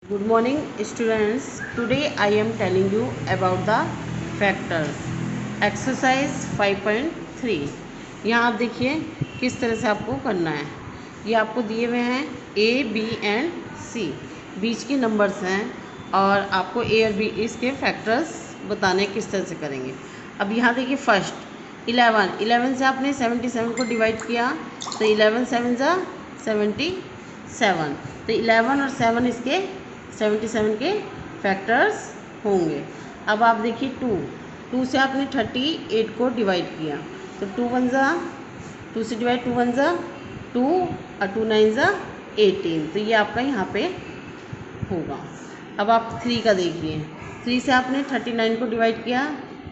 Good morning students. Today I am telling you about the factors. Exercise 5.3. यहाँ आप देखिए किस तरह से आपको करना है। ये आपको दिए हुए हैं A, B एंड C, बीच के नंबर्स हैं और आपको A और B इसके फैक्टर्स बताने किस तरह से करेंगे। अब यहाँ देखिए फर्स्ट 11 से आपने 77 को डिवाइड किया तो 11 7 ज़ा 77, तो 11 और 7 इसके 77 के फैक्टर्स होंगे। अब आप देखिए 2 से आपने 38 को डिवाइड किया तो 2 से डिवाइड 2 1 ज़ा 2 और 2 9 ज़ा 18, तो ये आपका यहाँ पे होगा। अब आप 3 का देखिए, 3 से आपने 39 को डिवाइड किया,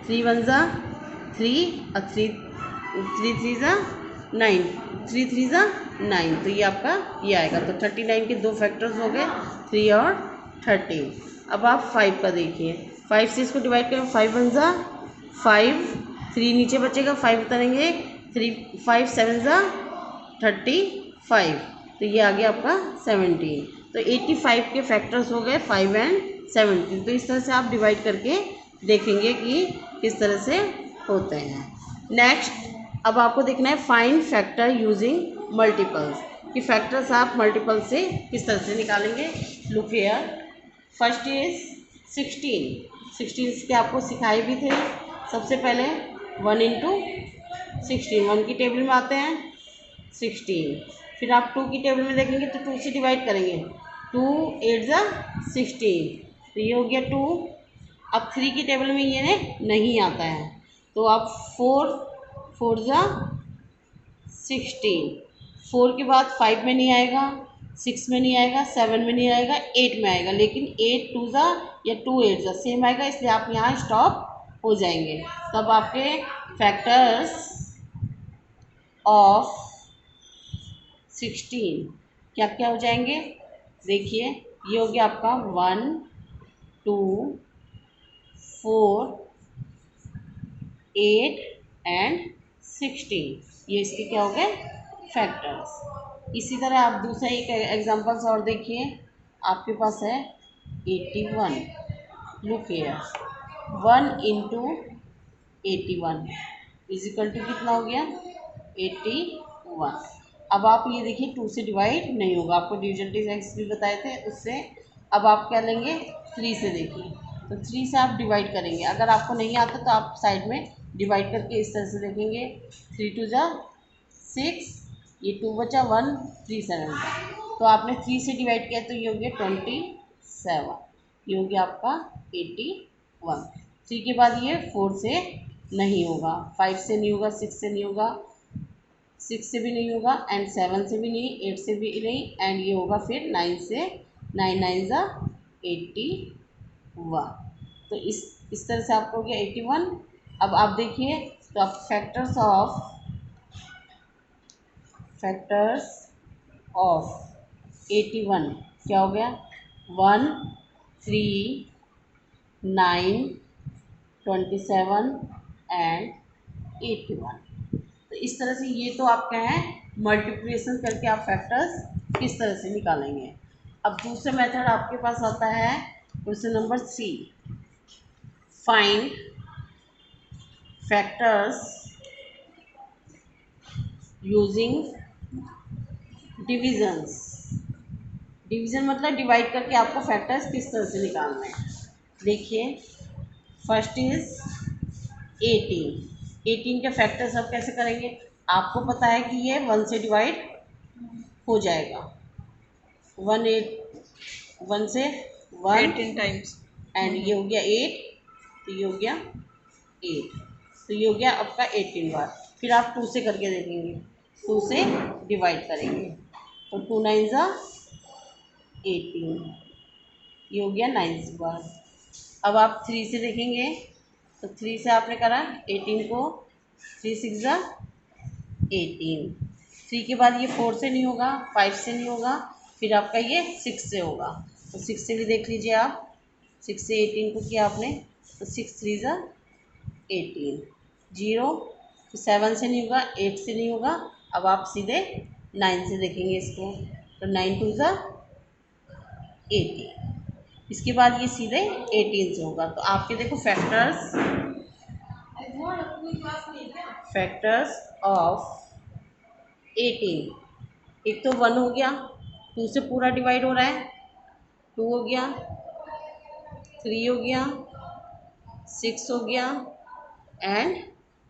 3 1 ज़ा 3 और 3 3 ज़ा 9, 3 3 ज़ा 9, तो ये आपका ये आएगा। तो 39 के दो फैक्टर्स हो गए, 3 और 13। अब आप 5 का देखिए, 5 से इसको डिवाइड करें, 5 1 ज़ा 5, 3 नीचे बचेगा, 5 उतरेंगे, 5 7 ज़ा 35, तो ये आ गया आपका 17। तो 85 के फैक्टर्स हो गए 5 एंड 17। तो इस तरह से आप डिवाइड करके देखेंगे कि किस तरह से होते हैं। नेक्स्ट, अब आपको देखना है फाइंड फैक्टर यूजिंग मल्टीपल्स, कि फैक्टर्स आप मल्टीपल से किस तरह से निकालेंगे। लुक हियर, फर्स्ट इज 16 के आपको सिखाए भी थे। सबसे पहले 1 इंटू 16, 1 की टेबल में आते हैं 16। फिर आप 2 की टेबल में देखेंगे तो 2 से डिवाइड करेंगे, 2 8 ज़ा 16, तो ये हो गया 2। अब 3 की टेबल में ये नहीं आता है तो आप 4 ज़ा 16, 4 के बाद 5 में नहीं आएगा, 6 में नहीं आएगा, 7 में नहीं आएगा, 8 में आएगा, लेकिन 8 2 ज़ा या 2 8 ज़ा सेम आएगा, इसलिए आप यहाँ स्टॉप हो जाएंगे। तब आपके फैक्टर्स ऑफ 16 क्या क्या हो जाएंगे। देखिए ये हो गया आपका 1 2 4 8 एंड 16, ये इसके क्या हो गए फैक्टर्स। इसी तरह आप दूसरा एक एग्जांपल्स और देखिए, आपके पास है 81। Look here, 1 into 81 is equal to कितना हो गया 81। अब आप ये देखिए 2 से डिवाइड नहीं होगा, आपको डिविजन टेक्स भी बताए थे उससे। अब आप क्या लेंगे 3 से, देखिए तो 3 से आप डिवाइड करेंगे। अगर आपको नहीं आता तो आप साइड में डिवाइड करके इस तरह से देखेंगे, 3 2 ज़ा 6, ये 2 बचा 1 3 7 का, तो आपने 3 से डिवाइड किया तो ये हो गया 27, ये हो गया आपका 81। 3 के बाद ये 4 से नहीं होगा, 5 से नहीं होगा, 6 से नहीं होगा, 6 से भी नहीं होगा, एंड 7 से भी नहीं, 8 से भी नहीं, एंड ये होगा फिर 9 से, 9 9 ज़ा 81। तो इस तरह से आपको हो गया 81। अब आप देखिए तो आप फैक्टर्स ऑफ 81 क्या हो गया, 1 3 9 27 एंड 81। तो इस तरह से ये तो आपका है मल्टीप्लिकेशन करके आप फैक्टर्स किस तरह से निकालेंगे। अब दूसरा मेथड आपके पास आता है question number 3, find factors using divisions. Division मतलब डिवाइड करके आपको फैक्टर्स किस तरह से निकालना है। देखिए फर्स्ट इज 18 के फैक्टर्स अब कैसे करेंगे। आपको पता है कि ये 1 से डिवाइड हो जाएगा, 1 से 1 18 टाइम्स। एंड ये हो गया 8, तो ये हो गया 8, तो ये हो गया आपका 18 बार। फिर आप 2 से करके देखेंगे, 2 से डिवाइड करेंगे तो 2 9 ज़ा 18, ये हो गया 9 बार। अब आप 3 से देखेंगे तो 3 से आपने करा 18 को, 3 6 ज़ा 18, 3 के बाद ये 4 से नहीं होगा, 5 से नहीं होगा, फिर आपका ये 6 से होगा, तो 6 से भी देख लीजिए आप, 6 से 18 को किया आपने तो 6 3 ज़ा 18, 0, तो 7 से नहीं होगा, 8 से नहीं होगा। अब आप सीधे 9 से देखेंगे इसको, तो 9 2 ज़ा 18, इसके बाद ये सीधे 18 से होगा। तो आपके देखो फैक्टर्स ऑफ 18, एक तो 1 हो गया, 2 से पूरा डिवाइड हो रहा है, 2 हो गया, 3 हो गया, 6 हो गया एंड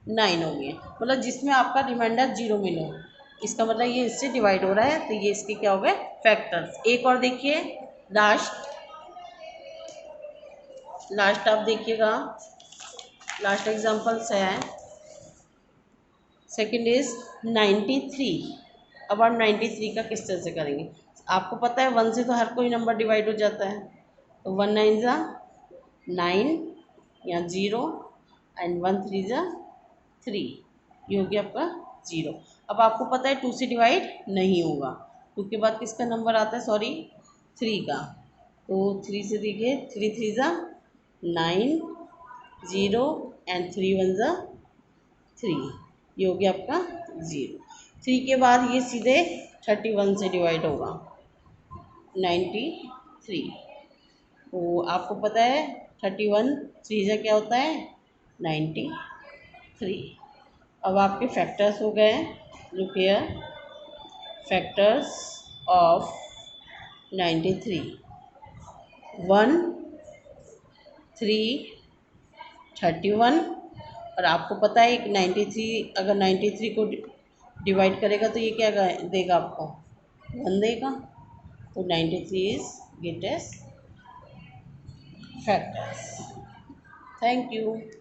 9 हो गया। मतलब जिसमें आपका रिमाइंडर 0 मिले, इसका मतलब ये इससे डिवाइड हो रहा है, तो ये इसके क्या हो गए फैक्टर्स। एक और देखिए, लास्ट आप देखिएगा, लास्ट एग्जांपल्स है। Second is 93। अब आप 93 का किस तरह से करेंगे। आपको पता है 1 से तो हर कोई नंबर डिवाइड हो जाता है, तो 1 9 ज़ा 9 या 0 एंड 1 3 ज़ा 3, ये हो गया आपका 0। अब आपको पता है 2 से डिवाइड नहीं होगा, 2 के बाद किसका नंबर आता है, सॉरी 3 का। तो 3 से देखिए, 3 3 ज़ा 9, 0 एंड 3 1 ज़ा 3, ये हो गया आपका 0। 3 के बाद ये सीधे 31 से डिवाइड होगा, 93। तो आपको पता है 31 3 से क्या होता है 93। अब आपके फैक्टर्स हो गए, लुक हियर, फैक्टर्स ऑफ 93, 1 3 31। और आपको पता है 93, अगर 93 को डिवाइड करेगा तो ये क्या देगा आपको, 1 देगा। तो 93 is greatest factors. Thank you.